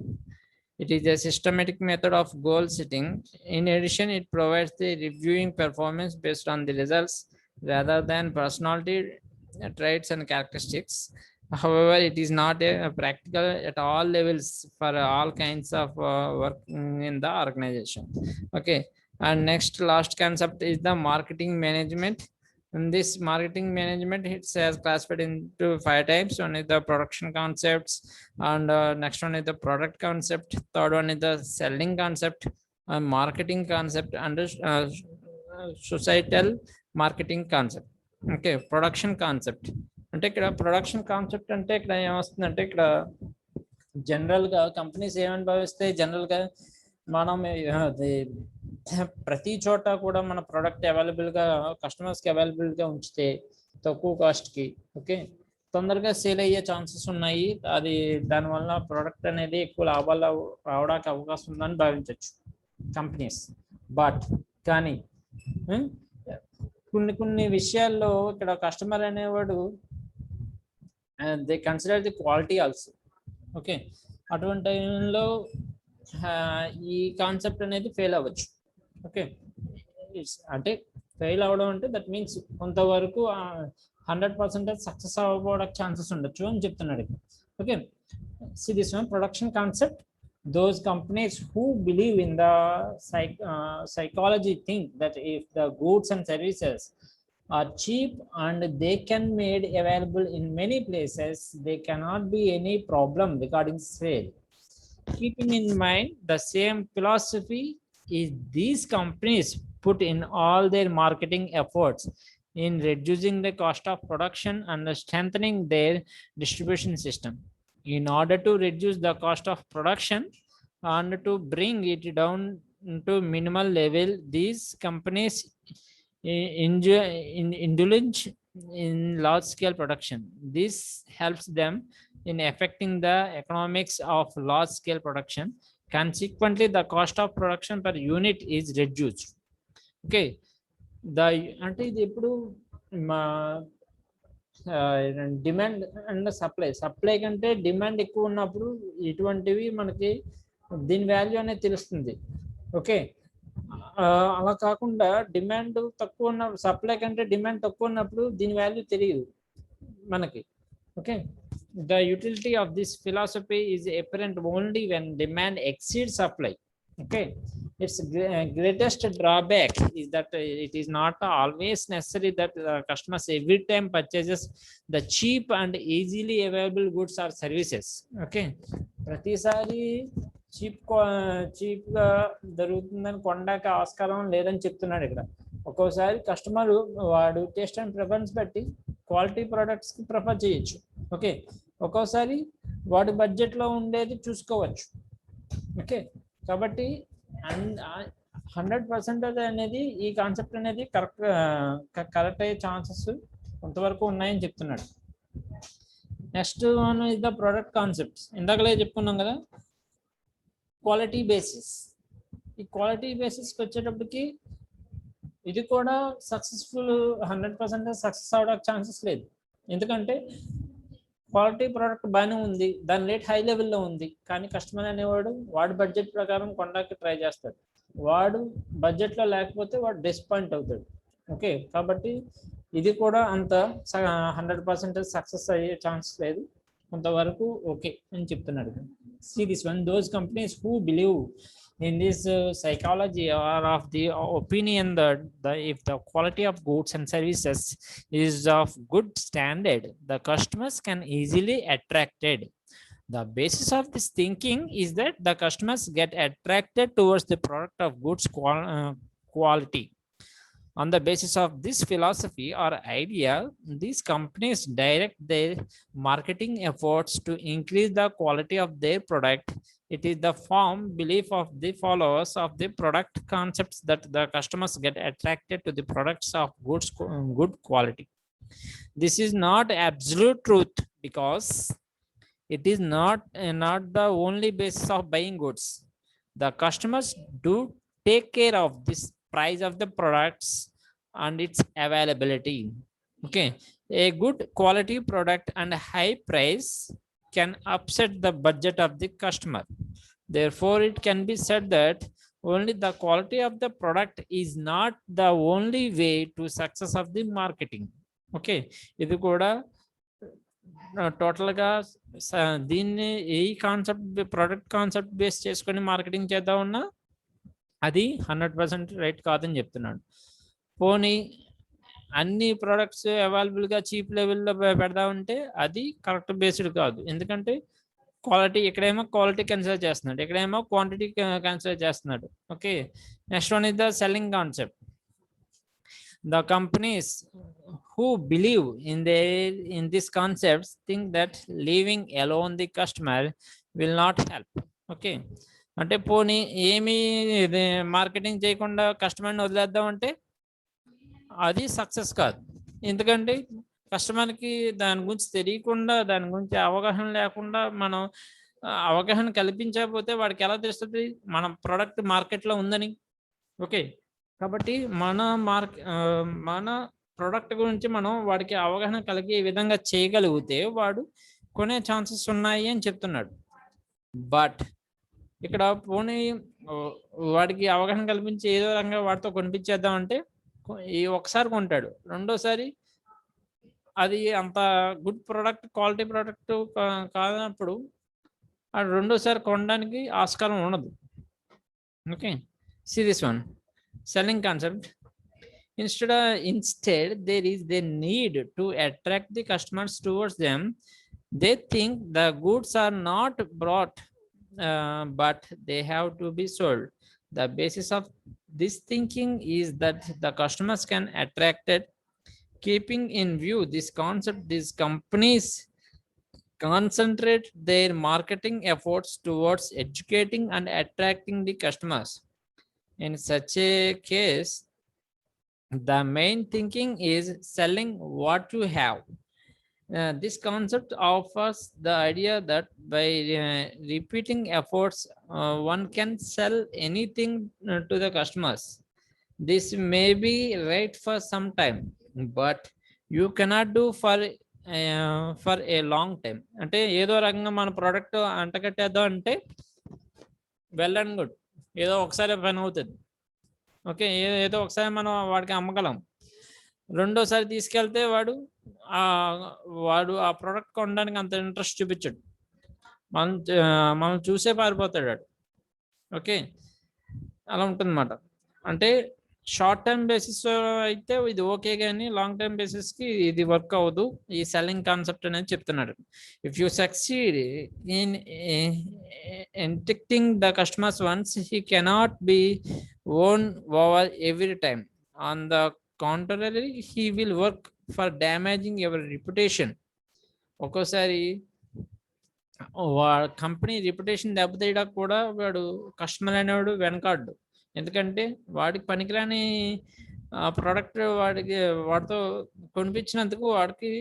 It is a systematic method of goal setting. In addition, it provides the reviewing performance based on the results rather than personality traits and characteristics. However, it is not a practical at all levels for all kinds of work in the organization. Okay, and next last concept is the marketing management. In this marketing management, it has classified into 5 types. One is the production concepts, and next one is the product concept. Third one is the selling concept, marketing concept, and societal marketing concept. Okay, production concept అంటే ఇక్కడ production concept అంటే ఇక్కడ ఏమొస్తుందంటే ఇక్కడ జనరల్గా companies ఏమని భావిస్తాయి, జనరల్గా మనం ప్రతి చోట కూడా మన ప్రోడక్ట్ అవైలబుల్గా కస్టమర్స్కి అవైలబుల్గా ఉంచితే తక్కువ కాస్ట్కి ఓకే తొందరగా సేల్ అయ్యే ఛాన్సెస్ ఉన్నాయి. అది దానివల్ల ప్రోడక్ట్ అనేది ఎక్కువ లాభాలు రావడానికి అవకాశం ఉందని భావించవచ్చు కంపెనీస్. బట్ కానీ కొన్ని విషయాల్లో ఇక్కడ కస్టమర్ అనేవాడు they consider the quality also. Okay, అటువంటి టైంలో ఈ కాన్సెప్ట్ అనేది ఫెయిల్ అవ్వచ్చు. ఓకే, అంటే ఫెయిల్ అవ్వడం అంటే దట్ మీన్స్ కొంతవరకు 100% సక్సెస్ అవ్వడానికి ఛాన్సెస్ ఉండొచ్చు అని చెప్తున్నాడు. Okay, see this one production concept. Those companies who believe in the psychology think that if the goods and services are cheap and they can made available in many places, there cannot be any problem regarding sale. Keeping in mind the same philosophy is these companies put in all their marketing efforts in reducing the cost of production and strengthening their distribution system. In order to reduce the cost of production and to bring it down to minimal level, these companies indulge in large scale production. This helps them in affecting the economics of large scale production. Consequently, the cost of production per unit is reduced. Okay, అంటే ఇది ఎప్పుడు demand and supply కంటే demand ఎక్కువ ఉన్నప్పుడు ఇటువంటివి మనకి దీని value అనేది తెలుస్తుంది. ఓకే, అలా కాకుండా డిమాండ్ తక్కువ ఉన్న సప్లై కంటే డిమాండ్ తక్కువ ఉన్నప్పుడు దీని వాల్యూ తెలియదు మనకి. Okay, the utility of this philosophy is apparent only when demand exceeds supply. Okay, its greatest drawback is that it is not always necessary that customers every time purchases the cheap and easily available goods or services. Okay, ప్రతిసారి చీప్గా దొరుకుతుందని కొనడానికి ఆస్కారం లేదని చెప్తున్నాడు ఇక్కడ. ఒక్కోసారి customer వాడు టేస్ట్ అండ్ ప్రిఫరెన్స్ బట్టి క్వాలిటీ ప్రోడక్ట్స్కి ప్రిఫర్ చేయొచ్చు. ఓకే, ఒక్కోసారి వాడి బడ్జెట్లో ఉండేది చూసుకోవచ్చు. ఓకే, కాబట్టి 100% అనేది ఈ కాన్సెప్ట్ అనేది కరెక్ట్ అయ్యే ఛాన్సెస్ కొంతవరకు ఉన్నాయని చెప్తున్నాడు. Next one is the product concepts. ఇందాకలే చెప్పుకున్నాం కదా, క్వాలిటీ బేసిస్. ఈ క్వాలిటీ బేసిస్కి వచ్చేటప్పటికి ఇది కూడా సక్సెస్ఫుల్ 100% సక్సెస్ అవడానికి ఛాన్సెస్ లేదు. ఎందుకంటే క్వాలిటీ ప్రోడక్ట్ బాగానే ఉంది, దాని రేట్ హై లెవెల్లో ఉంది, కానీ కస్టమర్ అనేవాడు వాడి బడ్జెట్ ప్రకారం కొనడానికి ట్రై చేస్తాడు. వాడు బడ్జెట్లో లేకపోతే వాడు డిసప్పాయింట్ అవుతాడు. ఓకే, కాబట్టి ఇది కూడా అంత 100% సక్సెస్ అయ్యే ఛాన్స్ లేదు, కొంతవరకు ఓకే అని చెప్తున్నాడు. See this one, those companies who believe in this psychology are of the opinion that if the quality of goods and services is of good standard, the customers can easily attracted. The basis of this thinking is that the customers get attracted towards the product of goods quality. On the basis of this philosophy or idea, these companies direct their marketing efforts to increase the quality of their product. It is the firm belief of the followers of the product concepts that the customers get attracted to the products of good quality. This is not absolute truth because it is not the only basis of buying goods. The customers do take care of this price of the products and its availability. Okay, A good quality product and high price can upset the budget of the customer. Therefore, it can be said that only the quality of the product is not the only way to success of the marketing. Okay, ఇది కూడా టోటల్గా దీన్ని ఏ concept product concept base చేసుకొని marketing చేద్దామన్నా అది 100% right కాదని చెప్తున్నాడు. పోనీ అన్ని ప్రోడక్ట్స్ అవైలబుల్గా చీప్ లెవెల్లో పెడదామంటే అది కరెక్ట్ బేస్డ్ కాదు. ఎందుకంటే క్వాలిటీ ఇక్కడేమో క్వాలిటీ కన్సిడర్ చేస్తున్నాడు, ఇక్కడేమో క్వాంటిటీ కన్సిడర్ చేస్తున్నాడు. Okay, next one is the selling concept. The companies who believe in these concepts think that leaving alone the customer will not help. Okay, అంటే పోనీ ఏమి marketing చేయకుండా కస్టమర్ని వదిలేద్దాం అంటే అది సక్సెస్ కాదు. ఎందుకంటే కస్టమర్కి దాని గురించి తెలియకుండా, దాని గురించి అవగాహన లేకుండా మనం అవగాహన కల్పించకపోతే వాడికి ఎలా తెలుస్తుంది మన ప్రోడక్ట్ మార్కెట్లో ఉందని. ఓకే, కాబట్టి మన ప్రోడక్ట్ గురించి మనం వాడికి అవగాహన కలిగే విధంగా చేయగలిగితే వాడు కొనే ఛాన్సెస్ ఉన్నాయి అని చెప్తున్నాడు. బట్ ఇక్కడ పోనీ వాడికి అవగాహన కల్పించి ఏదో రకంగా వాడితో కొనిపించేద్దాం అంటే ఈ ఒకసారి కొంటాడు, రెండోసారి అది అంత గుడ్ ప్రోడక్ట్ క్వాలిటీ ప్రోడక్ట్ కానప్పుడు రెండోసారి కొనడానికి ఆస్కారం ఉండదు. Okay, see this one selling concept. Instead there is the need to attract the customers towards them. They think the goods are not brought but they have to be sold. The basis of this thinking is that the customers can attract it. Keeping in view this concept, these companies concentrate their marketing efforts towards educating and attracting the customers. In such a case, the main thinking is selling what you have. This concept offers the idea that by repeating efforts, one can sell anything to the customers. This may be right for some time, but you cannot do for a long time. అంటే ఏదో రకంగా మన product అంటకట్టేద్దాం అంటే well and good, ఏదో ఒకసారి పని అవుతుంది. Okay, ఏదో ఒకసారి మనం వాడికి అమ్మగలం, రెండోసారి తీసుకెళ్తే వాడు ఆ ప్రోడక్ట్ కొనడానికి అంత ఇంట్రెస్ట్ చూపించాడు, మనం చూసే పారిపోతాడు వాడు. ఓకే, అలా ఉంటుందన్నమాట. అంటే షార్ట్ టర్మ్ బేసిస్ అయితే ఇది ఓకే, కానీ లాంగ్ టర్మ్ బేసిస్కి ఇది వర్క్ అవ్వదు ఈ సెల్లింగ్ కాన్సెప్ట్ అనేది చెప్తున్నాడు. If you succeed in enticing the customers once, he cannot be won over every time. On the contrary, he will work for damaging your reputation. ఒక్కోసారి company reputation దెబ్బతీయడానికి కూడా వాడు customer అనేవాడు వెనకాడు. ఎందుకంటే వాడికి పనికిరాని ప్రోడక్ట్ వాడితో కొనిపించినందుకు వాడికి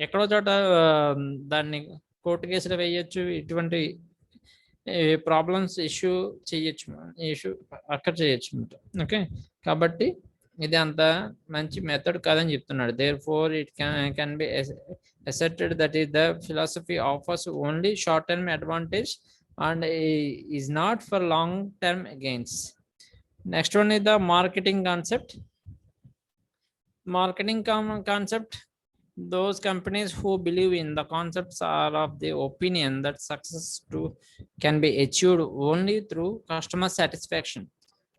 ఎక్కడో చోట దాన్ని కోర్టు కేసులు వేయచ్చు, ఇటువంటి ప్రాబ్లమ్స్ ఇష్యూ అక్కడ చేయొచ్చు. ఓకే, కాబట్టి ఇది అంత మంచి మెథడ్ కాదని చెప్తున్నాడు. Therefore, it can be asserted that the philosophy offers only short-term advantage and is not for long-term gains. Next one is the marketing concept. Marketing concept. Those companies who believe in the concepts are of the opinion that success can be achieved only through customer satisfaction.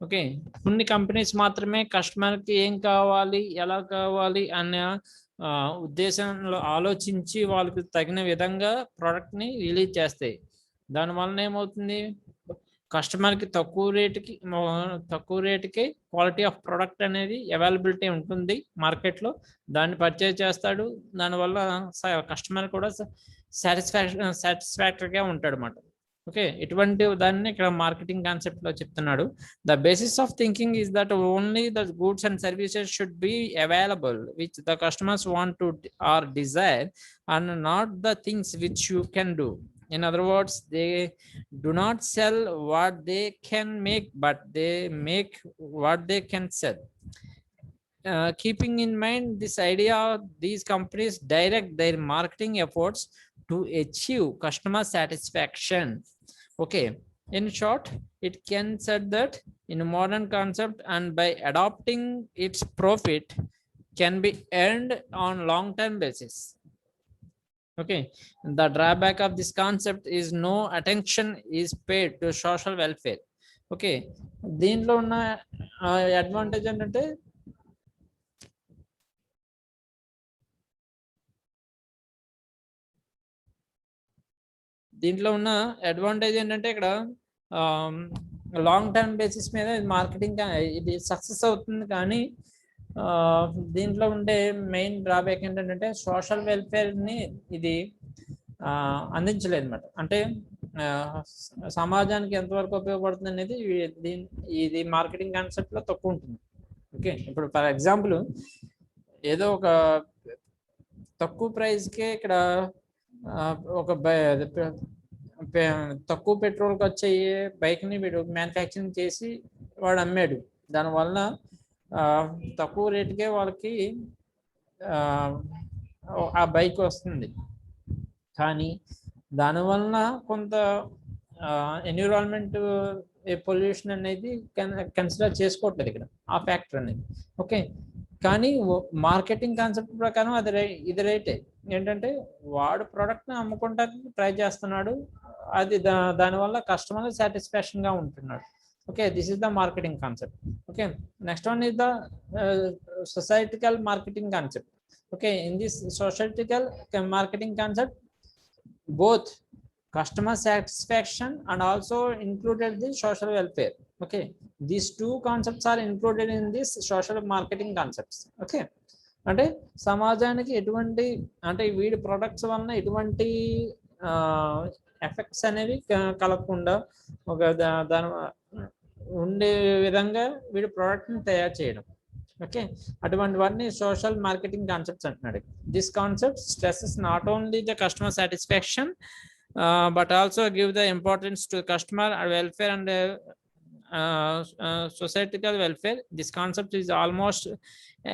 Okay, కొన్ని companies మాత్రమే కస్టమర్కి ఏం కావాలి, ఎలా కావాలి అనే ఉద్దేశంలో ఆలోచించి వాళ్ళకి తగిన విధంగా ప్రోడక్ట్ని రిలీజ్ చేస్తాయి. దానివల్ల ఏమవుతుంది, కస్టమర్కి తక్కువ రేటుకి క్వాలిటీ ఆఫ్ ప్రోడక్ట్ అనేది అవైలబిలిటీ ఉంటుంది మార్కెట్లో, దాన్ని పర్చేజ్ చేస్తాడు. దానివల్ల కస్టమర్ కూడా సాటిస్ఫాక్టరీగా ఉంటాడు అన్నమాట. ఓకే, ఇటువంటి దాన్ని ఇక్కడ మార్కెటింగ్ కాన్సెప్ట్లో చెప్తున్నాడు. The basis of thinking is that only the goods and services should be available which the customers want to or desire and not the things which you can do. In other words, they do not sell what they can make, but they make what they can sell. keeping in mind this idea, these companies direct their marketing efforts to achieve customer satisfaction. Okay, in short, it can said that in a modern concept, and by adopting its profit can be earned on long term basis. Okay, the drawback of this concept is no attention is paid to social welfare. Okay, దీంట్లో ఉన్న advantage ఏంటంటే ఇక్కడ long term basis మీద marketing ఇది success అవుతుంది, కానీ దీంట్లో ఉండే మెయిన్ డ్రాబ్యాక్ ఏంటంటే సోషల్ వెల్ఫేర్ని ఇది అందించలేదు అనమాట. అంటే సమాజానికి ఎంతవరకు ఉపయోగపడుతుంది అనేది ఇది మార్కెటింగ్ కాన్సెప్ట్లో తక్కువ ఉంటుంది. ఓకే, ఇప్పుడు ఫర్ ఎగ్జాంపుల్ ఏదో ఒక తక్కువ ప్రైస్కే ఇక్కడ ఒక తక్కువ పెట్రోల్ ఖర్చు అయ్యే బైక్ని వీడు మ్యానుఫ్యాక్చరింగ్ చేసి వాడు అమ్మాడు. దానివల్ల తక్కువ రేటుకే వాళ్ళకి ఆ బైక్ వస్తుంది, కానీ దానివల్ల కొంత ఎన్విరాన్మెంట్ పొల్యూషన్ అనేది కన్సిడర్ చేసుకోవట్లేదు ఇక్కడ ఆ ఫ్యాక్టర్ అనేది. ఓకే, కానీ మార్కెటింగ్ కాన్సెప్ట్ ప్రకారం ఇది రైటే. ఏంటంటే వాడు ప్రోడక్ట్ని అమ్ముకోవడానికి ట్రై చేస్తున్నాడు, అది దానివల్ల కస్టమర్ సాటిస్ఫాక్షన్గా ఉంటున్నాడు. Okay, this is the marketing concept. Okay, next one is the societal marketing concept. Okay, in this societal marketing concept, both customer satisfaction and also included the social welfare. Okay, these two concepts are included in this social marketing concepts. Okay, అంటే సమాజానికి ఎటువంటి అంటే వీడి products వలన ఎటువంటి effects అనేవి కలగకుండా ఒక దాని ఉండే విధంగా వీడి ప్రోడక్ట్ని తయారు చేయడం. ఓకే, అటువంటివన్నీ సోషల్ మార్కెటింగ్ కాన్సెప్ట్స్ అంటున్నాడు. This concept stresses not only the customer satisfaction but also give the importance to customer welfare and societal welfare. This concept is almost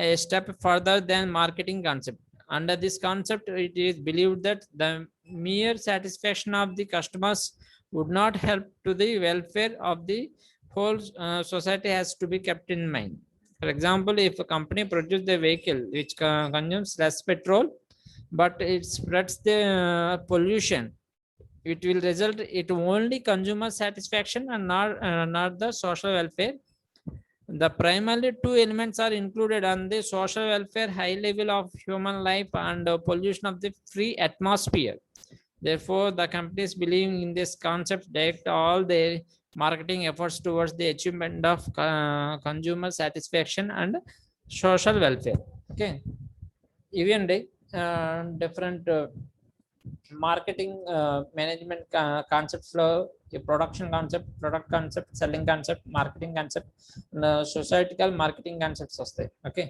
a step further than marketing concept. Under this concept, it is believed that the mere satisfaction of the customers would not help to the welfare of the whole society has to be kept in mind. For example, if a company produces a vehicle which consumes less petrol, but it spreads the pollution, it will result it only consumer satisfaction and not the social welfare. The primary two elements are included on the social welfare, high level of human life and pollution of the free atmosphere. Therefore, the companies believing in this concept direct all their marketing efforts towards the achievement of consumer satisfaction and social welfare. Okay, even different marketing management concepts lo production concept, product concept, selling concept, marketing concept, societal marketing concepts vastayi. Okay,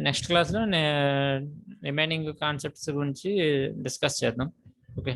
next క్లాస్లో remaining concepts గురించి discuss చేద్దాం. Okay.